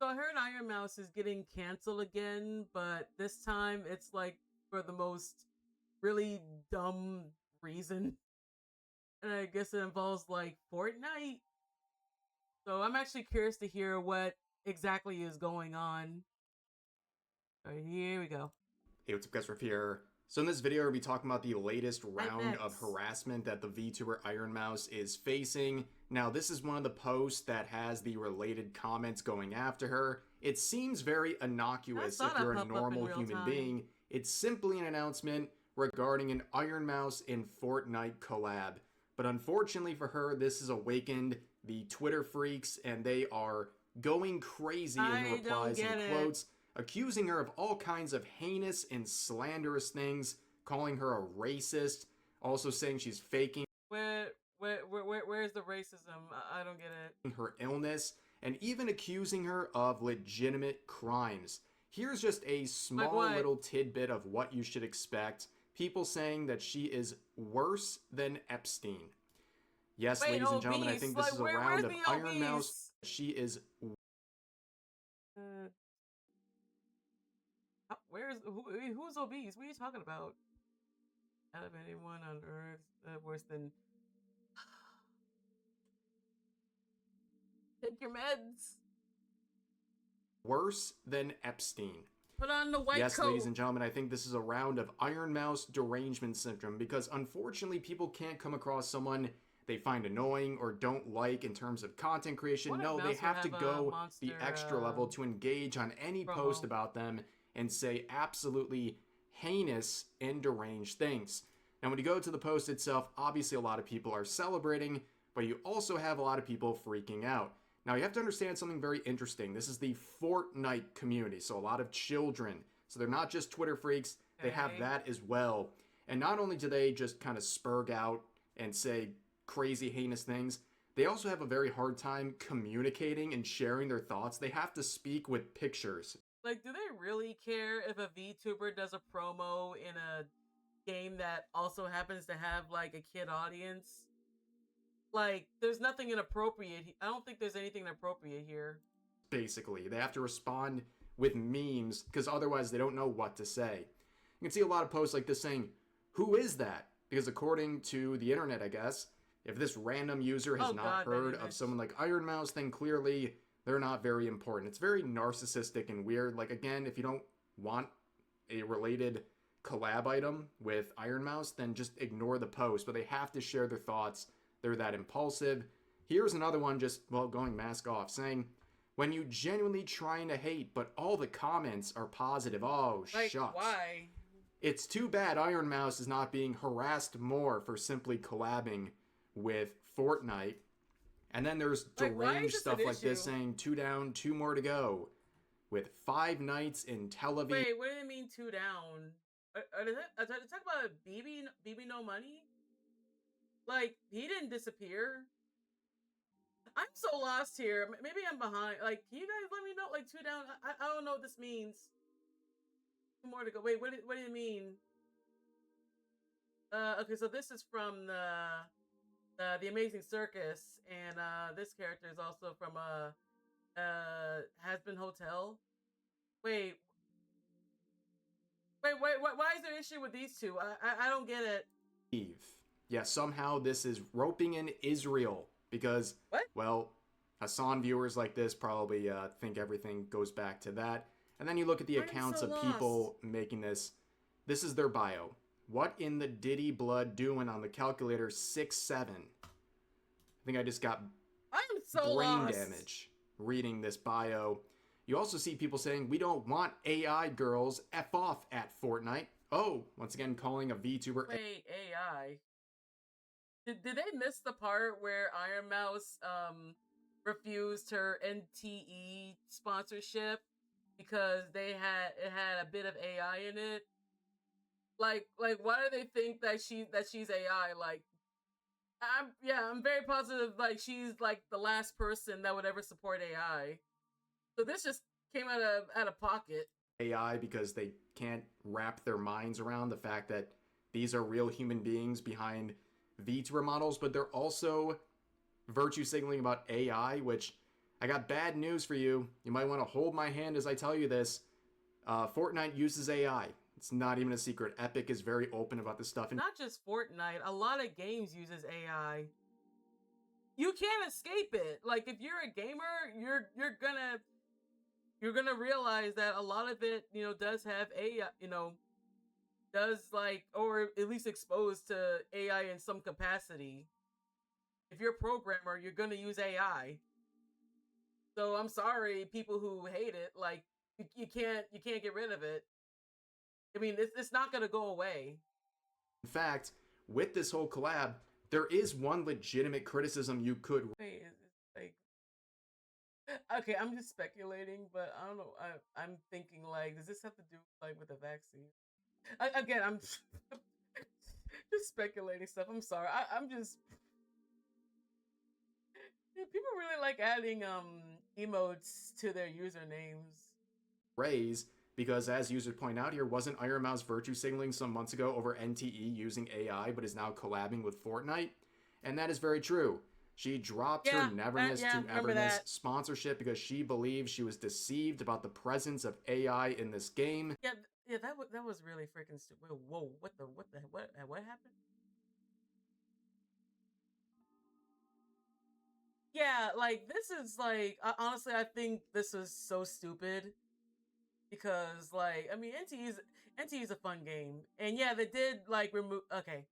So I heard Ironmouse is getting canceled again, but this time it's like for the most really dumb reason. And I guess it involves like Fortnite. So I'm actually curious to hear what exactly is going on. All right, here we go. Hey, what's up guys, Riff here. So in this video, we'll be talking about the latest Hi, round of Bex. harassment that the VTuber Ironmouse is facing. Now, this is one of the posts that has the related comments going after her. It seems very innocuous if you're a normal human being. It's simply an announcement regarding an Ironmouse and Fortnite collab. But unfortunately for her, this has awakened the Twitter freaks, and they are going crazy in the replies and quotes, accusing her of all kinds of heinous and slanderous things, calling her a racist, also saying she's faking where's the racism? I don't get it. Her illness, and even accusing her of legitimate crimes. Here's just a small little tidbit of what you should expect. People saying that she is worse than Epstein. Yes, ladies and gentlemen, I think this is a round of Ironmouse. She is... who's obese? What are you talking about? Out of anyone on Earth worse than... Take your meds. Worse than Epstein. Put on the white coat. Yes, ladies and gentlemen, I think this is a round of Ironmouse derangement syndrome, because unfortunately people can't come across someone they find annoying or don't like in terms of content creation. No, they have to go the extra level to engage on any post about them and say absolutely heinous and deranged things. Now, when you go to the post itself, obviously a lot of people are celebrating, but you also have a lot of people freaking out. Now, you have to understand something very interesting. This is the Fortnite community, so a lot of children. So they're not just Twitter freaks, they have that as well. And not only do they just kind of spurg out and say crazy, heinous things, they also have a very hard time communicating and sharing their thoughts. They have to speak with pictures. Like, do they really care if a VTuber does a promo in a game that also happens to have, like, a kid audience? Like, there's nothing inappropriate. I don't think there's anything inappropriate here. Basically, they have to respond with memes because otherwise they don't know what to say. You can see a lot of posts like this saying, "Who is that?" Because according to the internet, I guess, if this random user has not heard of someone like Ironmouse, then clearly they're not very important. It's very narcissistic and weird. Like, again, if you don't want a related collab item with Ironmouse, then just ignore the post. But they have to share their thoughts. They're that impulsive. Here's another one just, well, going mask off, saying, "When you genuinely trying to hate, but all the comments are positive." Oh, like, shucks. Why? It's too bad Ironmouse is not being harassed more for simply collabing with Fortnite. And then there's deranged stuff like this saying, 2 down, 2 more to go. With 5 nights in Tel Aviv. Wait, what do they mean 2 down? Are they talking about BB no money? Like, he didn't disappear. I'm so lost here. Maybe I'm behind. Like, can you guys let me know? Like, 2 down? I don't know what this means. 2 more to go. Wait, what do you mean? Okay, so this is from the Amazing Circus, and this character is also from Has Been Hotel. Wait, why is there an issue with these two? I don't get it. Yeah, somehow this is roping in Israel because, well, Hassan viewers like this probably think everything goes back to that. And then you look at the accounts of people making this. This is their bio. "What in the Diddy blood doing on the calculator 6'7"? I think I just got brain damage reading this bio. You also see people saying, "We don't want AI girls, F off at Fortnite." Oh, once again calling a VTuber. Wait, AI? Did they miss the part where Ironmouse refused her NTE sponsorship because it had a bit of AI in it? Like why do they think that she's AI? Like, I'm very positive like she's like the last person that would ever support AI. So this just came out of pocket. AI because they can't wrap their minds around the fact that these are real human beings behind VTuber models, but they're also virtue signaling about AI, which I got bad news for you. You might want to hold my hand as I tell you this. Fortnite uses AI. It's not even a secret. Epic is very open about this stuff. Not just Fortnite. A lot of games uses AI. You can't escape it. Like if you're a gamer, you're gonna realize that a lot of it, does have AI. Does like, or at least exposed to AI in some capacity. If you're a programmer, you're gonna use AI. So I'm sorry, people who hate it. Like you can't get rid of it. I mean, it's not gonna go away. In fact, with this whole collab, there is one legitimate criticism you could. Wait, like, okay, I'm just speculating, but I don't know. I'm thinking like, does this have to do like with the vaccine? Again, I'm just speculating stuff. I'm sorry. I'm just. People really like adding emotes to their usernames. Raise, because as users point out here, wasn't Ironmouse virtue signaling some months ago over NTE using AI, but is now collabing with Fortnite? And that is very true. She dropped her Neverness to Everness sponsorship because she believes she was deceived about the presence of AI in this game. Yeah, that was really freaking stupid. Whoa, what happened? Yeah, like this is like honestly, I think this is so stupid because like I mean NTE is a fun game, and yeah, they did like remove. Okay,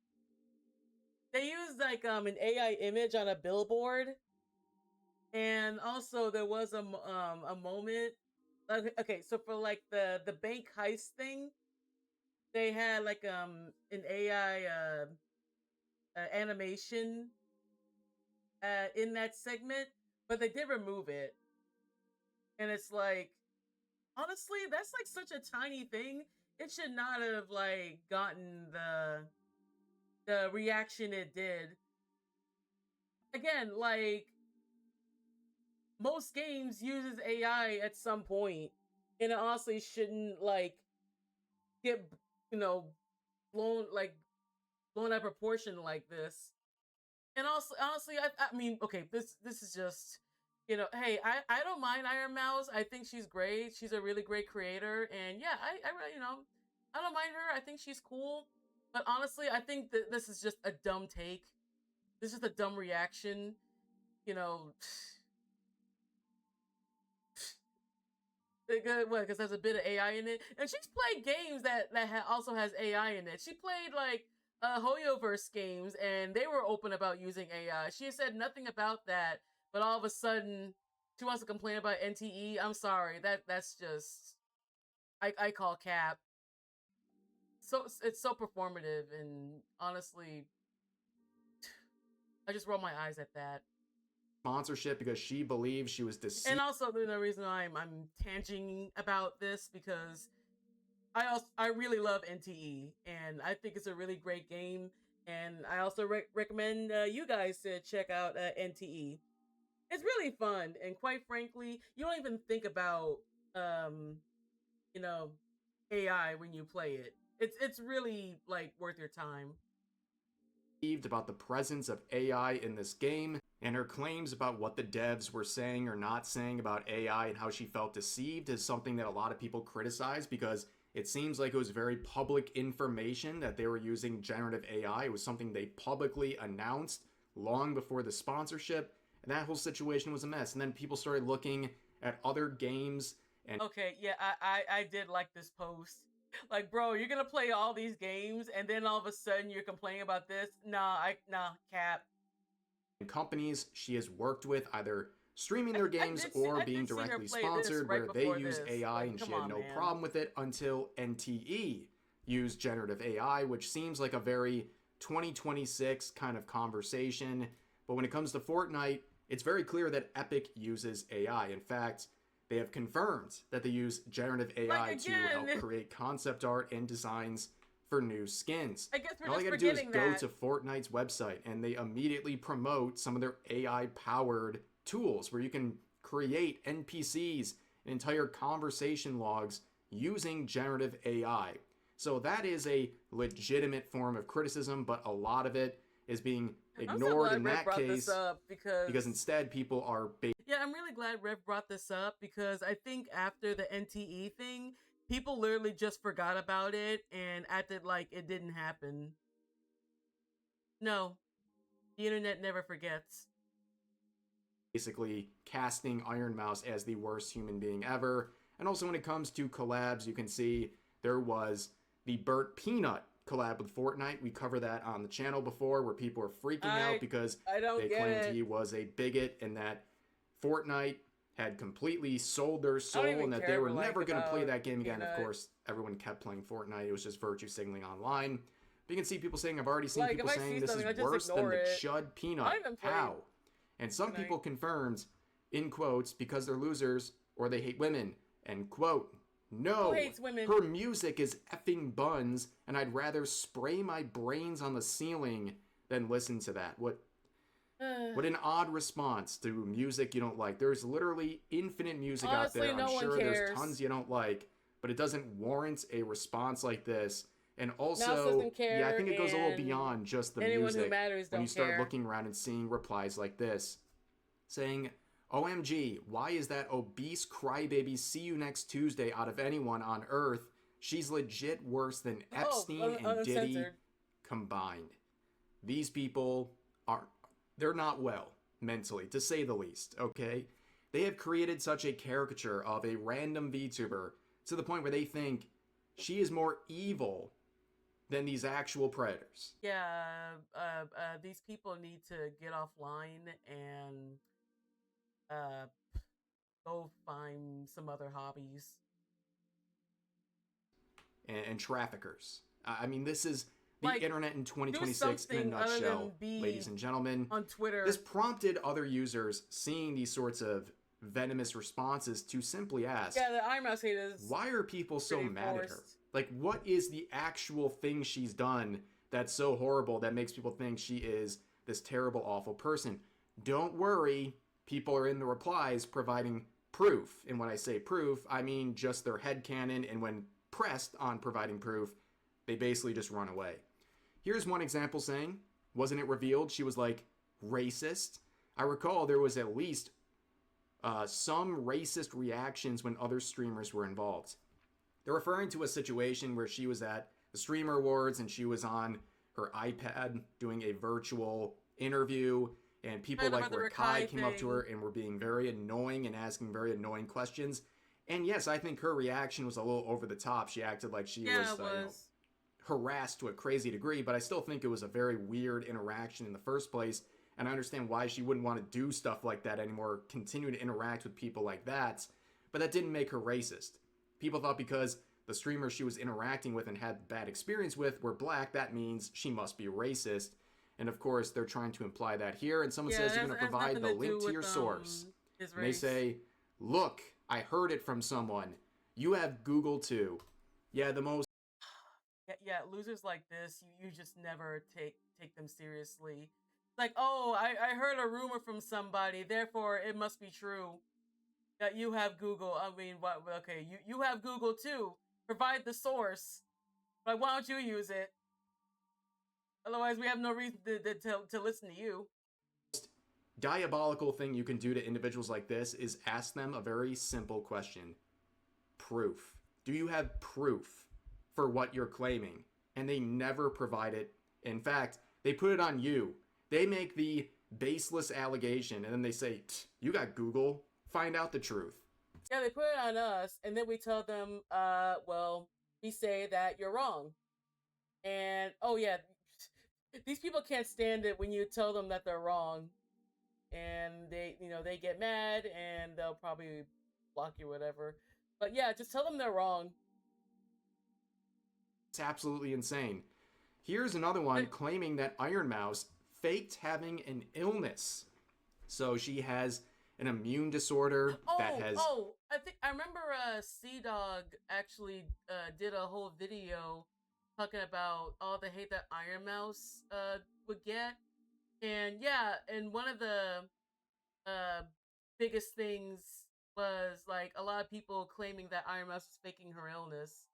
they used like an AI image on a billboard, and also there was a moment. Okay, so for like the bank heist thing, they had like an AI animation in that segment, but they did remove it, and it's like honestly, that's like such a tiny thing. It should not have like gotten the reaction it did. Again, like most games uses AI at some point, and it honestly shouldn't like get you know blown blown out of proportion like this. And also, honestly, I mean, okay, this is just hey, I don't mind Ironmouse. I think she's great. She's a really great creator, and yeah, I don't mind her. I think she's cool. But honestly, I think that this is just a dumb take. This is just a dumb reaction. You know, because there's a bit of AI in it, and she's played games that also has AI in it. She played like Hoyoverse games, and they were open about using AI. She said nothing about that, but all of a sudden she wants to complain about NTE. I'm sorry, that's just I call cap. So it's so performative, and honestly, I just roll my eyes at that. Sponsorship because she believes she was deceived. And also the reason I'm tangenting about this because I really love NTE, and I think it's a really great game. And I also recommend you guys to check out NTE. It's really fun, and quite frankly, you don't even think about you know AI when you play it. It's really like worth your time. About the presence of AI in this game, and her claims about what the devs were saying or not saying about AI and how she felt deceived is something that a lot of people criticize because it seems like it was very public information that they were using generative AI. It was something they publicly announced long before the sponsorship, and that whole situation was a mess. And then people started looking at other games and okay, yeah, I did like this post. Like, bro, you're gonna play all these games, and then all of a sudden you're complaining about this? Nah, cap. Companies she has worked with either streaming their games or being directly sponsored where they use AI, and she had no problem with it until NTE used generative AI, which seems like a very 2026 kind of conversation. But when it comes to Fortnite, it's very clear that Epic uses AI. In fact, they have confirmed that they use generative AI to help create concept art and designs for new skins. I guess all you gotta do is go to Fortnite's website, and they immediately promote some of their AI-powered tools where you can create NPCs and entire conversation logs using generative AI. So that is a legitimate form of criticism, but a lot of it is being I'm so ignored glad in Rev that brought this case up because because instead people are yeah, I'm really glad Rev brought this up because I think after the NTE thing, people literally just forgot about it and acted like it didn't happen. No, the internet never forgets. basically casting Ironmouse as the worst human being ever. And also when it comes to collabs, you can see there was the Burnt Peanut collab with Fortnite. We covered that on the channel before where people were freaking out because I don't they get claimed it. he was a bigot and that Fortnite had completely sold their soul and that they were never going to play that game again. Of course, everyone kept playing Fortnite. It was just virtue signaling online. But you can see people saying, I've already seen people saying this is worse than the Chud Peanut. How? And some people confirmed, in quotes, because they're losers or they hate women, end quote. No, who hates women? Her music is effing buns, and I'd rather spray my brains on the ceiling than listen to that. What an odd response to music you don't like. There's literally infinite music Honestly, out there. I'm sure there's tons you don't like, but it doesn't warrant a response like this. And also, yeah, I think it goes a little beyond just the music. Who matters when you start looking around and seeing replies like this, saying, OMG, why is that obese crybaby see you next Tuesday out of anyone on Earth? She's legit worse than Epstein and Diddy combined. These people they're not well mentally, to say the least, okay? They have created such a caricature of a random VTuber to the point where they think she is more evil than these actual predators. Yeah, these people need to get offline and go find some other hobbies. And traffickers. I mean, this is the internet in 2026 in a nutshell, ladies and gentlemen. On Twitter. This prompted other users seeing these sorts of venomous responses to simply ask, yeah, the Ironmouse haters, why are people so mad at her? Like, what is the actual thing she's done that's so horrible that makes people think she is this terrible, awful person? Don't worry, people are in the replies providing proof. And when I say proof, I mean just their headcanon, and when pressed on providing proof, they basically just run away. Here's one example saying, wasn't it revealed she was like racist? I recall there was at least some racist reactions when other streamers were involved. They're referring to a situation where she was at the Streamer Awards and she was on her iPad doing a virtual interview, and people like Rakai came up to her and were being very annoying and asking very annoying questions. And yes, I think her reaction was a little over the top. She acted like she was harassed to a crazy degree, but I still think it was a very weird interaction in the first place. And I understand why she wouldn't want to do stuff like that anymore, continue to interact with people like that. But that didn't make her racist. People thought because the streamers she was interacting with and had bad experience with were black, that means she must be racist. And of course, they're trying to imply that here. And someone says you're going to provide the link to your source. And they say, look, I heard it from someone. You have Google too. Yeah, the most... Yeah, losers like this, you just never take them seriously. Like, oh, I heard a rumor from somebody, therefore it must be true that you have Google. I mean, what? Okay, you have Google too. Provide the source. Like, why don't you use it? Otherwise, we have no reason to listen to you. Diabolical thing you can do to individuals like this is ask them a very simple question. Proof. Do you have proof for what you're claiming? And they never provide it. In fact, they put it on you. They make the baseless allegation and then they say, you got Google, find out the truth. Yeah, they put it on us and then we tell them, well, we say that you're wrong. And, oh yeah, these people can't stand it when you tell them that they're wrong. And they get mad and they'll probably block you or whatever. But yeah, just tell them they're wrong. It's absolutely insane. Here's another one claiming that Ironmouse faked having an illness. So she has an immune disorder that has... I remember C-Dog actually did a whole video talking about all the hate that Ironmouse would get. And yeah, and one of the biggest things was like a lot of people claiming that Ironmouse was faking her illness.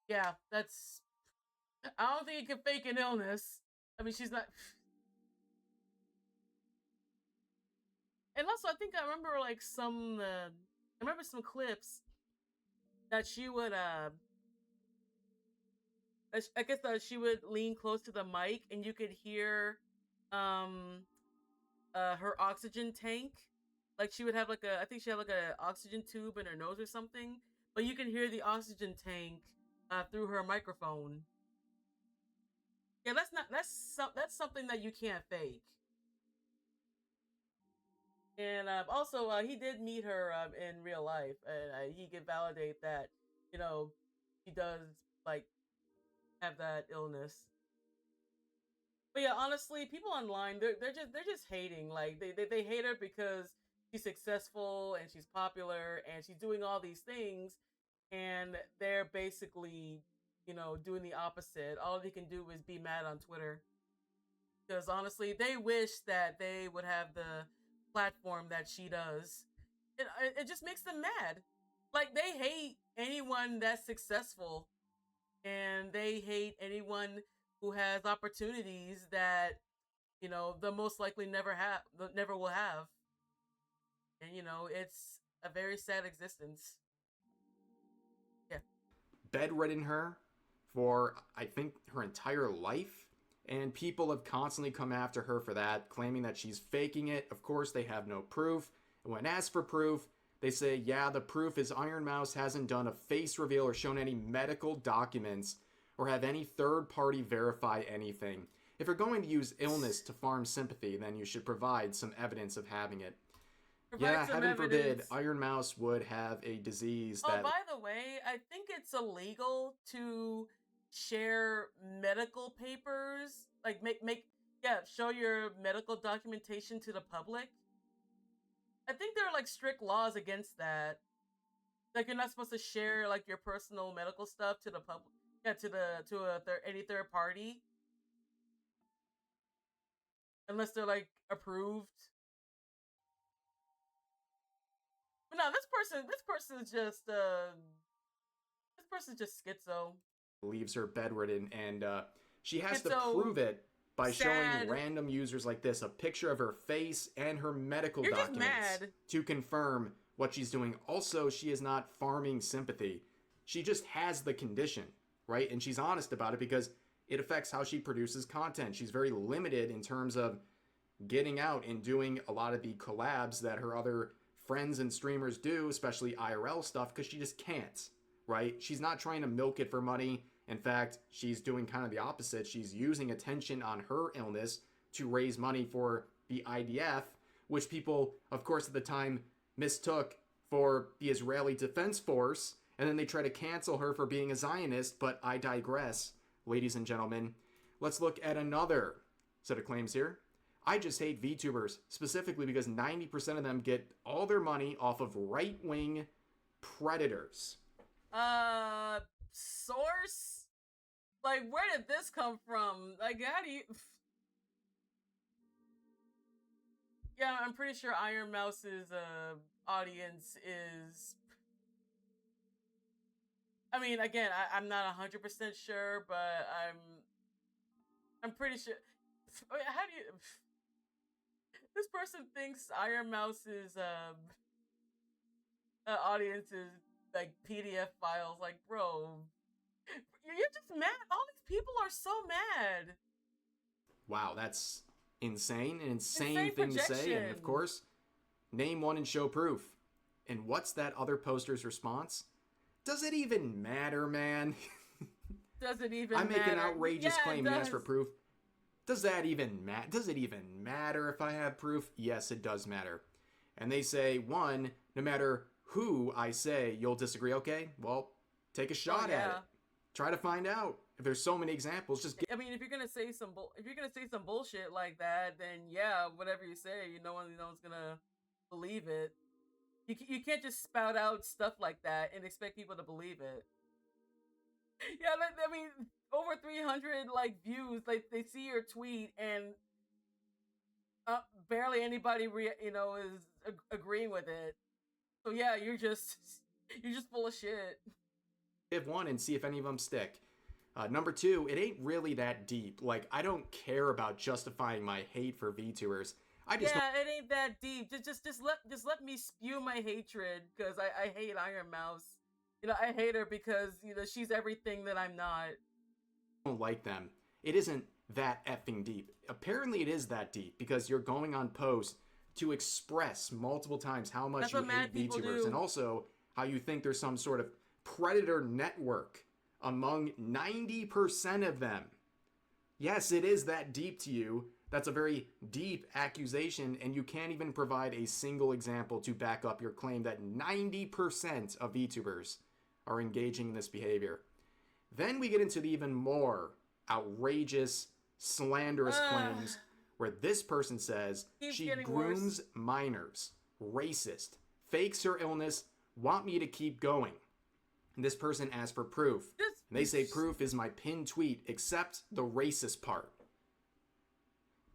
Yeah, that's... I don't think you can fake an illness. I mean, she's not. And also, I think I remember like I remember some clips that she would I guess she would lean close to the mic and you could hear um her oxygen tank. Like she would have like I think she had like a oxygen tube in her nose or something, but you can hear the oxygen tank through her microphone. Yeah, that's something that you can't fake. And also, he did meet her in real life, and he can validate that, you know, she does like have that illness. But yeah, honestly, people online they're just hating. Like they hate her because she's successful and she's popular and she's doing all these things, and they're basically, doing the opposite. All they can do is be mad on Twitter because honestly, they wish that they would have the platform that she does. It just makes them mad. Like they hate anyone that's successful, and they hate anyone who has opportunities that the most likely never will have. And it's a very sad existence. Yeah. Bedridden her for, I think, her entire life. And people have constantly come after her for that, claiming that she's faking it. Of course, they have no proof. And when asked for proof, they say, yeah, the proof is Ironmouse hasn't done a face reveal or shown any medical documents or have any third party verify anything. If you're going to use illness to farm sympathy, then you should provide some evidence of having it. Yeah, heaven forbid, Ironmouse would have a disease that... Oh, by the way, I think it's illegal to share medical papers. Like, show your medical documentation to the public. I think there are, like, strict laws against that. Like, you're not supposed to share, like, your personal medical stuff to the public. Yeah, any third party. Unless they're, like, approved. But no, this person's just schizo. Leaves her bedridden, and she has to prove it by showing random users like this a picture of her face and her medical documents to confirm what she's doing. Also, she is not farming sympathy. She just has the condition, right? And she's honest about it because it affects how she produces content. She's very limited in terms of getting out and doing a lot of the collabs that her other friends and streamers do, especially IRL stuff, because she just can't, right? She's not trying to milk it for money. In fact, she's doing kind of the opposite. She's using attention on her illness to raise money for the IDF, which people, of course, at the time mistook for the Israeli Defense Force, and then they try to cancel her for being a Zionist, but I digress, ladies and gentlemen. Let's look at another set of claims here. I just hate VTubers, specifically because 90% of them get all their money off of right-wing predators. Source? Like, where did this come from? Like, how do you... Yeah, I'm pretty sure Ironmouse's audience is... I mean, again, I'm not 100% sure, but I'm pretty sure... How do you... This person thinks Ironmouse's audience is like PDF files. Like, bro, you're just mad. All these people are so mad. Wow, that's insane. An insane thing to say. And of course, name one and show proof. And what's that other poster's response? Does it even matter, man? Does it even matter? I make an outrageous claim and ask for proof. Does that even matter? Does it even matter if I have proof? Yes, it does matter. And they say, one, no matter who I say, you'll disagree. Okay, well, take a shot at it. Try to find out. If there's so many examples, just get... I mean, if you're gonna say some bullshit like that, then yeah, whatever you say, no one's gonna believe it. You can't just spout out stuff like that and expect people to believe it. Yeah, I mean, over 300 like views. Like they see your tweet and barely anybody is agreeing with it. So yeah, you're just full of shit. Give one and see if any of them stick. Number two, it ain't really that deep. Like, I don't care about justifying my hate for VTubers. I just Yeah, it ain't that deep. Just let me spew my hatred because I hate Ironmouse. I hate her because she's everything that I'm not. don't like them. It isn't that effing deep. Apparently, it is that deep because you're going on post to express multiple times how much That's you what mad hate people VTubers do. and also how you think there's some sort of predator network among 90% of them. Yes, it is that deep to you. That's a very deep accusation, and you can't even provide a single example to back up your claim that 90% of VTubers are engaging in this behavior. Then we get into the even more outrageous, slanderous claims where this person says she grooms minors, racist, fakes her illness, want me to keep going. And this person asks for proof. And they say proof is my pinned tweet, except the racist part.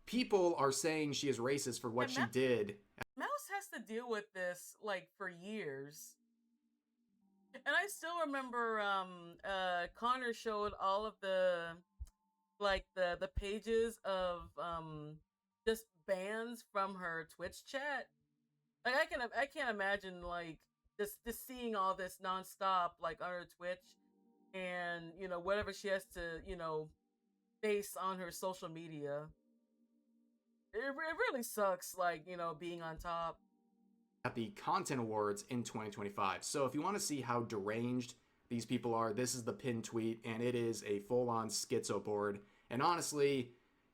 People are saying she is racist for what she did. Mouse has to deal with this like for years. And I still remember Connor showed all of the the pages of just bans from her Twitch chat. Like I can't imagine like just seeing all this nonstop like on her Twitch and whatever she has to face on her social media. It really sucks like being on top at the Content Awards in 2025. So if you want to see how deranged these people are, this is the pinned tweet, and it is a full-on schizo board. And honestly,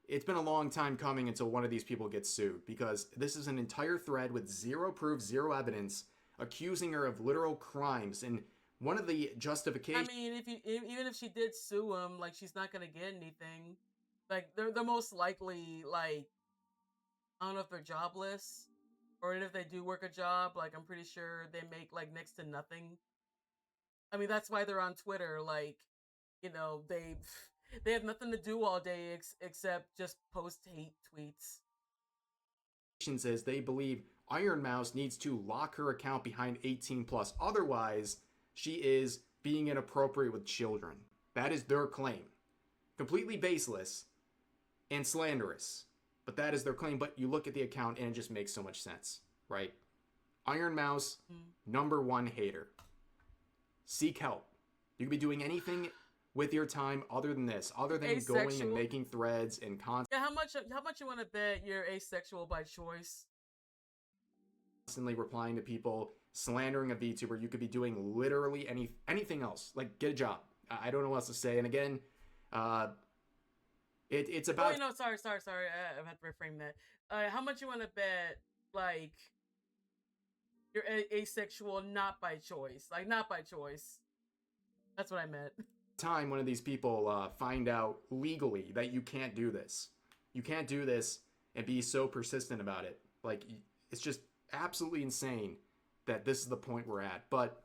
it's been a long time coming until one of these people gets sued, because this is an entire thread with zero proof, zero evidence, accusing her of literal crimes. And one of the justifications... I mean, even if she did sue him, like, she's not gonna get anything. Like, they're most likely, like, I don't know if they're jobless, or if they do work a job, like, I'm pretty sure they make, like, next to nothing. I mean, that's why they're on Twitter, like, they have nothing to do all day except just post hate tweets. Says they believe Ironmouse needs to lock her account behind 18 plus. Otherwise, she is being inappropriate with children. That is their claim. Completely baseless and slanderous. But that is their claim. But you look at the account and it just makes so much sense, right? Ironmouse, number one hater. Seek help. You could be doing anything with your time other than this, other than asexual. Going and making threads and content. Yeah, how much you want to bet you're asexual by choice? Constantly replying to people, slandering a VTuber. You could be doing literally anything else. Like, get a job. I don't know what else to say. And again, it's about... Oh, no, sorry. I have to reframe that. How much you want to bet, like, you're asexual not by choice? Like, not by choice. That's what I meant. Time one of these people find out legally that you can't do this. You can't do this and be so persistent about it. Like, it's just absolutely insane that this is the point we're at. But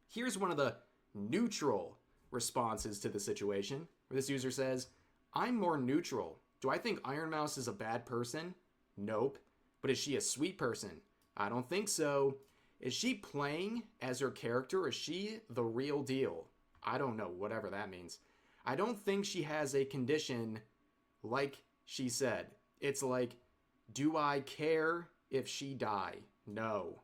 here's one of the neutral responses to the situation, where this user says, I'm more neutral. Do I think Ironmouse is a bad person? Nope. But is she a sweet person? I don't think so. Is she playing as her character? Or is she the real deal? I don't know, whatever that means. I don't think she has a condition like she said. It's like, do I care if she die? No.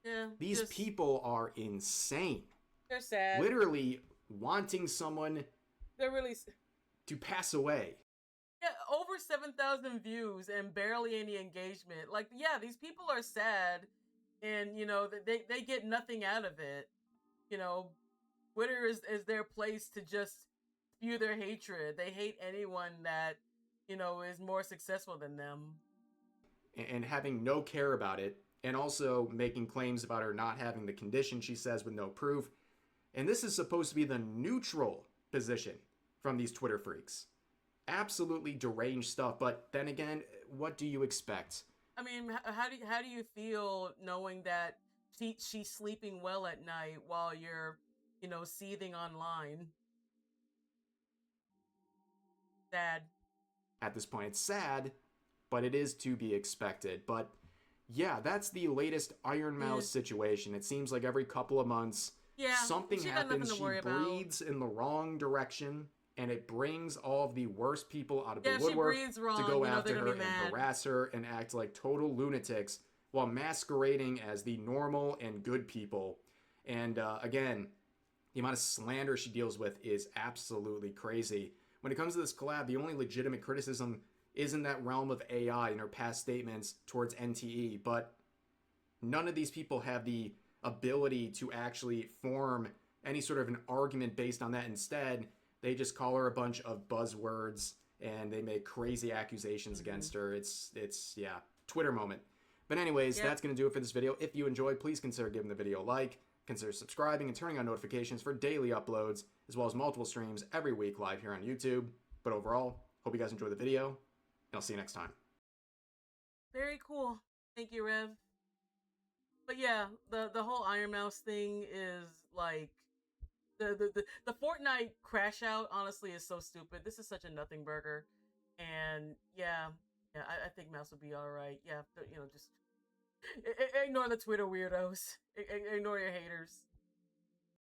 Yeah. These people are insane. They're sad. Literally wanting someone they're really to pass away. Yeah, over 7,000 views and barely any engagement. Like, yeah, these people are sad and, they get nothing out of it. Twitter is their place to just spew their hatred. They hate anyone that, is more successful than them. And having no care about it, and also making claims about her not having the condition, she says, with no proof. And this is supposed to be the neutral position from these Twitter freaks. Absolutely deranged stuff, but then again, what do you expect? I mean, how do you feel knowing that she's sleeping well at night while you're seething online? Sad. At this point, it's sad, but it is to be expected. But yeah, that's the latest Ironmouse situation. It seems like every couple of months, Yeah, something she got nothing happens, to she worry about. breathes in the wrong direction, and it brings all of the worst people out of the Yeah, if she woodwork breathes to wrong, go you know they're after gonna her be and mad. harass her and act like total lunatics while masquerading as the normal and good people. And again, the amount of slander she deals with is absolutely crazy. When it comes to this collab, the only legitimate criticism is in that realm of AI and her past statements towards NTE, but none of these people have the ability to actually form any sort of an argument based on that. Instead, they just call her a bunch of buzzwords and they make crazy accusations against her. It's yeah, Twitter moment. But anyways, Yep. that's going to do it for this video. If you enjoyed, please consider giving the video a like, consider subscribing and turning on notifications for daily uploads, as well as multiple streams every week live here on YouTube. But overall, hope you guys enjoy the video, and I'll see you next time. Very cool. Thank you, Rev. But yeah, the whole Ironmouse thing is like the Fortnite crash out. Honestly, is so stupid. This is such a nothing burger, and yeah, I think Mouse would be all right. Yeah, just ignore the Twitter weirdos. Ignore your haters.